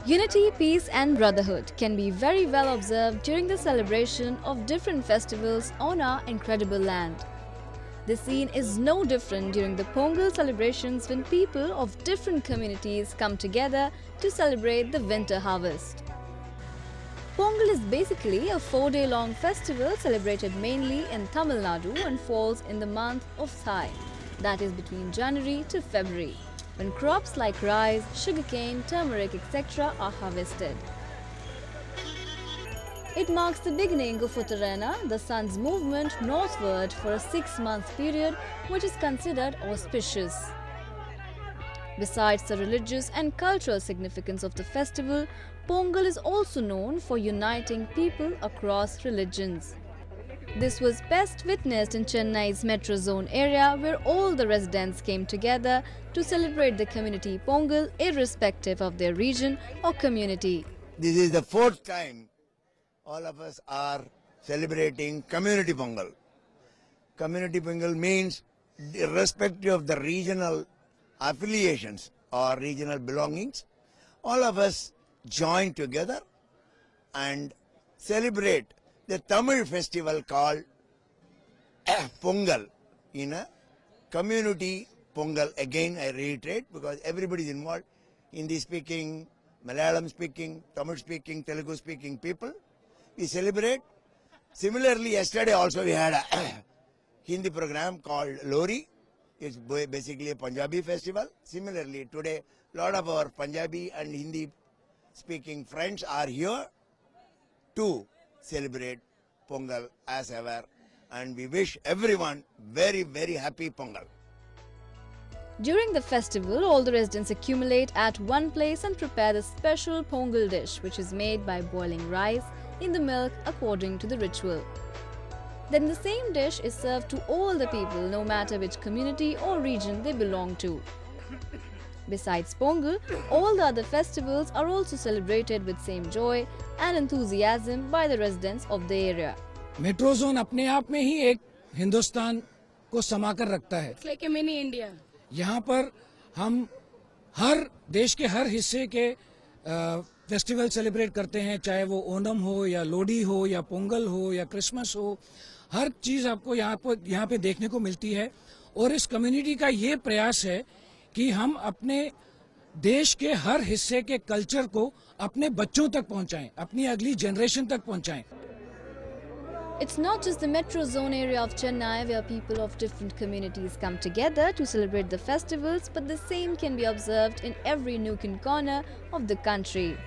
Unity, peace and brotherhood can be very well observed during the celebration of different festivals on our incredible land. The scene is no different during the Pongal celebrations when people of different communities come together to celebrate the winter harvest. Pongal is basically a 4-day-long festival celebrated mainly in Tamil Nadu and falls in the month of Thai, that is between January to February, when crops like rice, sugarcane, turmeric, etc. are harvested. It marks the beginning of Uttarayana, the sun's movement northward for a 6-month period, which is considered auspicious. Besides the religious and cultural significance of the festival, Pongal is also known for uniting people across religions. This was best witnessed in Chennai's metro zone area, where all the residents came together to celebrate the community Pongal irrespective of their region or community. This is the 4th time all of us are celebrating community Pongal. Community Pongal means irrespective of the regional affiliations or regional belongings, all of us join together and celebrate the Tamil festival called Pongal in a community Pongal. Again, I reiterate, because everybody is involved, Hindi speaking, Malayalam speaking, Tamil speaking, Telugu speaking people. We celebrate. Similarly, yesterday also we had a Hindi program called Lori. It's basically a Punjabi festival. Similarly, today a lot of our Punjabi and Hindi speaking friends are here to celebrate Pongal as ever, and we wish everyone very, very happy Pongal. During the festival, all the residents accumulate at one place and prepare the special Pongal dish, which is made by boiling rice in the milk according to the ritual. Then the same dish is served to all the people, no matter which community or region they belong to. Besides Pongal, all the other festivals are also celebrated with same joy and enthusiasm by the residents of the area. Metro zone अपने आप में ही एक हिंदुस्तान को समाकर रखता है. It's like a mini India. यहाँ पर हम हर देश के हर हिस्से के फेस्टिवल सेलिब्रेट करते हैं, चाहे वो ओणम हो या लोहड़ी हो या पोंगल हो या क्रिसमस हो. हर चीज आपको यहाँ पे देखने को मिलती है. और इस कम्युनिटी का ये प्रयास है कि हम अपने देश के हर हिस्से के कल्चर को अपने बच्चों तक पहुंचाएं, अपनी अगली जनरेशन तक पहुंचाएं. It's not just the metro zone area of Chennai where people of different communities come together to celebrate the festivals, but the same can be observed in every nook and corner of the country.